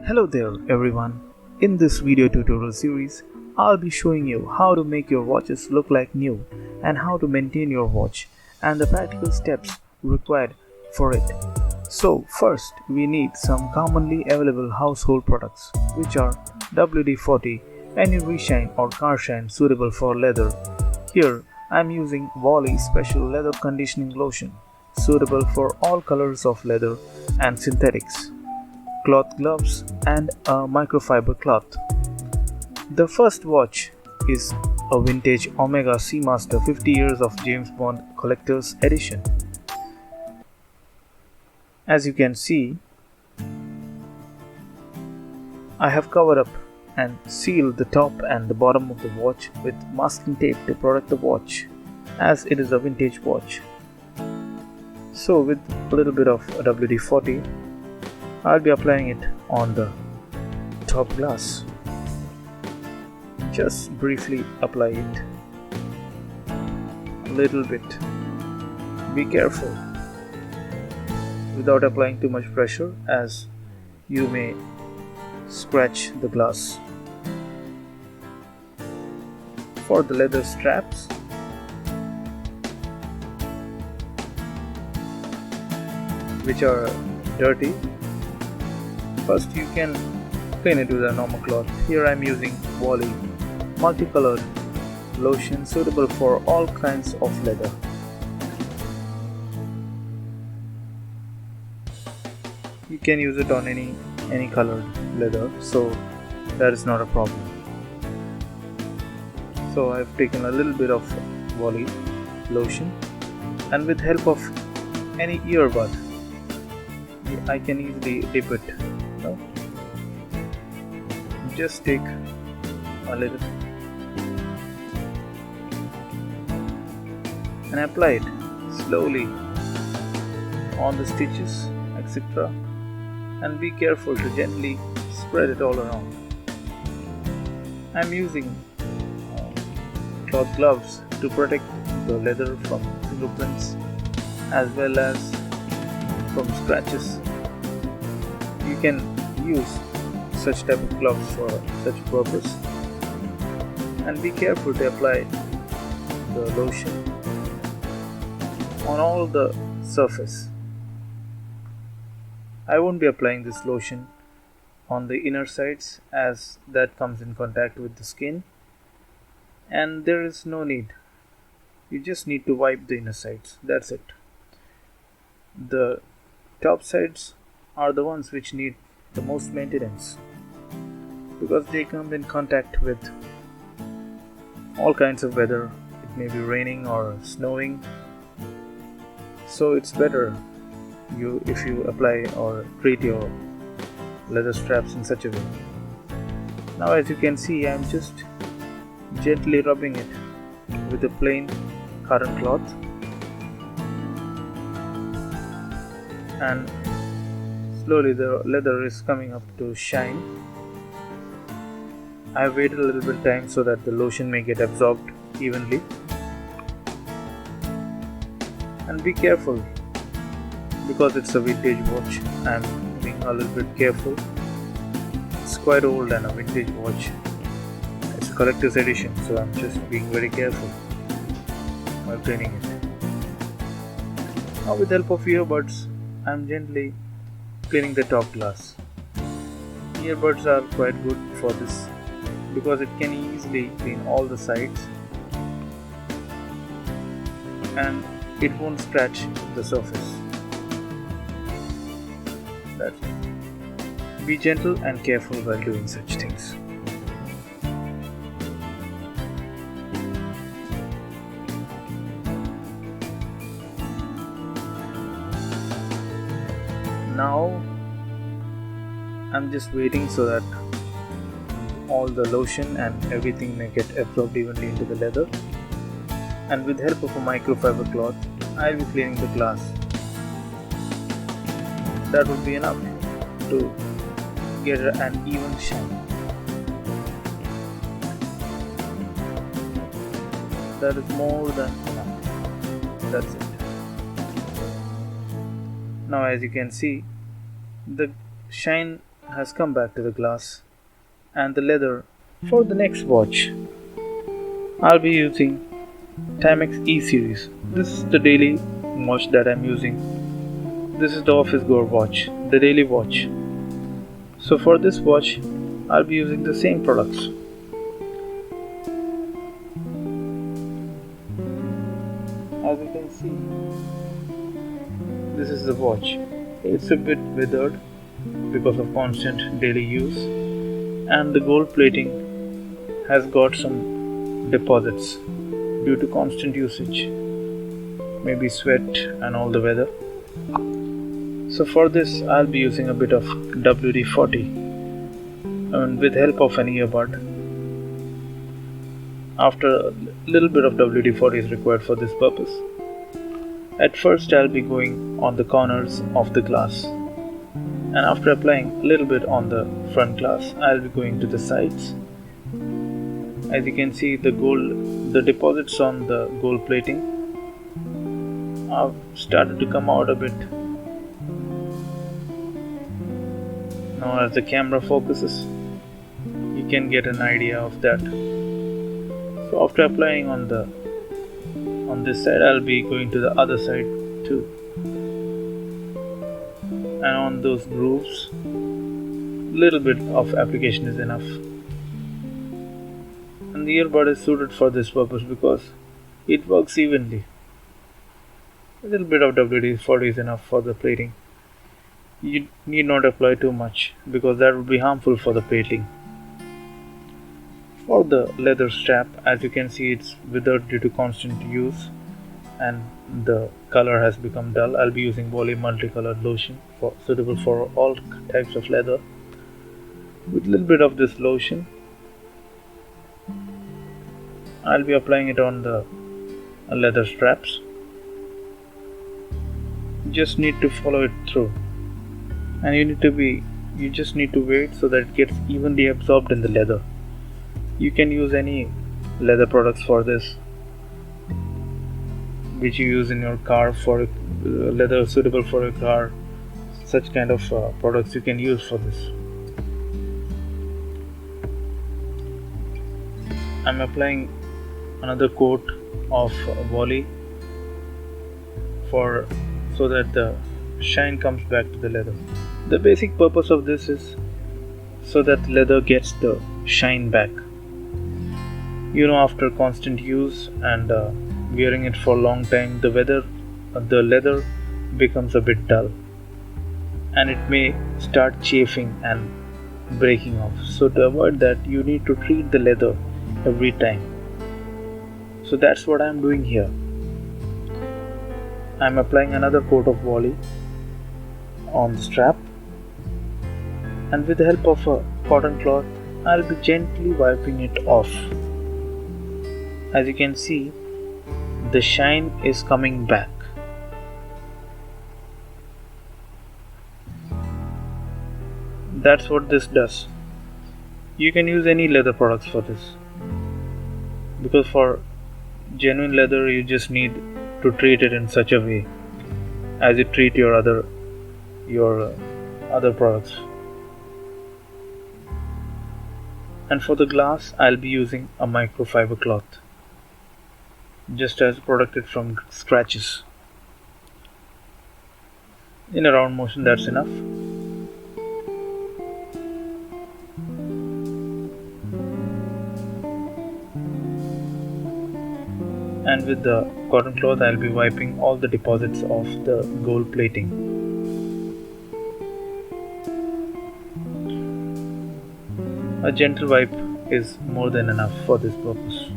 Hello there everyone. In this video tutorial series, I'll be showing you how to make your watches look like new and how to maintain your watch and the practical steps required for it. So first we need some commonly available household products which are WD-40, any reshine or car shine suitable for leather. Here I'm using Wally Special Leather Conditioning Lotion suitable for all colors of leather and synthetics, cloth gloves and a microfiber cloth. The first watch is a vintage Omega Seamaster 50 years of James Bond collector's edition. As you can see, I have covered up and sealed the top and the bottom of the watch with masking tape to protect the watch, as it is a vintage watch. So with a little bit of WD-40, I'll be applying it on the top glass. Just briefly apply it. A little bit. Be careful without applying too much pressure, as you may scratch the glass. For the leather straps, which are dirty, first you can clean it with a normal cloth. Here I am using Wally multicolored lotion suitable for all kinds of leather. You can use it on any colored leather, so that is not a problem. So I have taken a little bit of Wally lotion, and with help of any earbud I can easily dip it. Just take a little and apply it slowly on the stitches, etc. And be careful to gently spread it all around. I'm using cloth gloves to protect the leather from fingerprints as well as from scratches. You can use such type of gloves for such purpose, and be careful to apply the lotion on all the surface. I won't be applying this lotion on the inner sides, as that comes in contact with the skin, and there is no need. You just need to wipe the inner sides, that's it. The top sides are the ones which need the most maintenance, because they come in contact with all kinds of weather. It may be raining or snowing, so it's better if you apply or treat your leather straps in such a way. Now as you can see, I'm just gently rubbing it with a plain cotton cloth, and slowly the leather is coming up to shine. I have waited a little bit time so that the lotion may get absorbed evenly. And be careful, because it's a vintage watch. I am being a little bit careful. It's quite old and a vintage watch. It's a collector's edition, so I'm just being very careful while cleaning it. Now with the help of earbuds, I'm gently cleaning the top glass. Earbuds are quite good for this, because it can easily clean all the sides and it won't scratch the surface. That's it. Be gentle and careful while doing such things. Now I'm just waiting so that all the lotion and everything may get absorbed evenly into the leather, and with help of a microfiber cloth I'll be cleaning the glass. That would be enough to get an even shine. That is more than enough. That's it. Now as you can see, the shine has come back to the glass and the leather. For the next watch, I'll be using Timex E series. This is the daily watch that I'm using. This is the office goer watch, the daily watch. So for this watch, I'll be using the same products. As you can see, this is the watch. It's a bit withered because of constant daily use, and the gold plating has got some deposits due to constant usage, maybe sweat and all the weather. So for this I'll be using a bit of WD-40 and with help of an earbud. After a little bit of WD-40 is required for this purpose. At first I'll be going on the corners of the glass, and after applying a little bit on the front glass, I'll be going to the sides. As you can see, the deposits on the gold plating have started to come out a bit. Now as the camera focuses, you can get an idea of that. So after applying on this side, I'll be going to the other side too. And on those grooves, little bit of application is enough. And the earbud is suited for this purpose because it works evenly. A little bit of WD-40 is enough for the plating. You need not apply too much because that would be harmful for the plating. For the leather strap, as you can see, it's withered due to constant use and the color has become dull. I'll be using Volley multicolored lotion suitable for all types of leather. With a little bit of this lotion, I'll be applying it on the leather straps. You just need to follow it through, and you just need to wait so that it gets evenly absorbed in the leather. You can use any leather products for this, which you use in your car, for leather suitable for a car. Such kind of products you can use for this. I'm applying another coat of Volley so that the shine comes back to the leather. The basic purpose of this is so that leather gets the shine back. After constant use and wearing it for a long time, the leather becomes a bit dull and it may start chafing and breaking off. So to avoid that, you need to treat the leather every time. So that's what I'm doing here. I'm applying another coat of Volley on the strap, and with the help of a cotton cloth, I'll be gently wiping it off. As you can see, the shine is coming back. That's what this does. You can use any leather products for this, because for genuine leather you just need to treat it in such a way as you treat your other products. And for the glass, I'll be using a microfiber cloth, just as protected from scratches. In a round motion, that's enough. And with the cotton cloth, I'll be wiping all the deposits of the gold plating. A gentle wipe is more than enough for this purpose.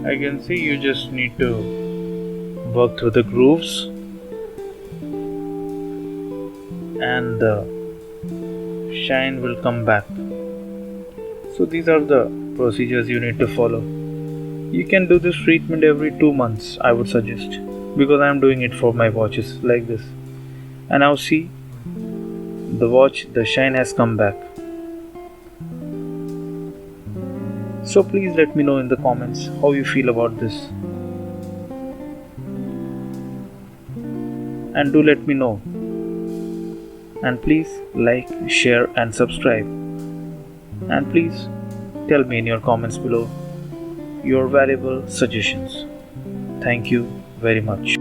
I can see you just need to work through the grooves and the shine will come back. So these are the procedures you need to follow. You can do this treatment every 2 months, I would suggest, because I am doing it for my watches like this. And now see, the shine has come back. So please let me know in the comments how you feel about this. And do let me know And please like, share, and subscribe. And please tell me in your comments below your valuable suggestions. Thank you very much.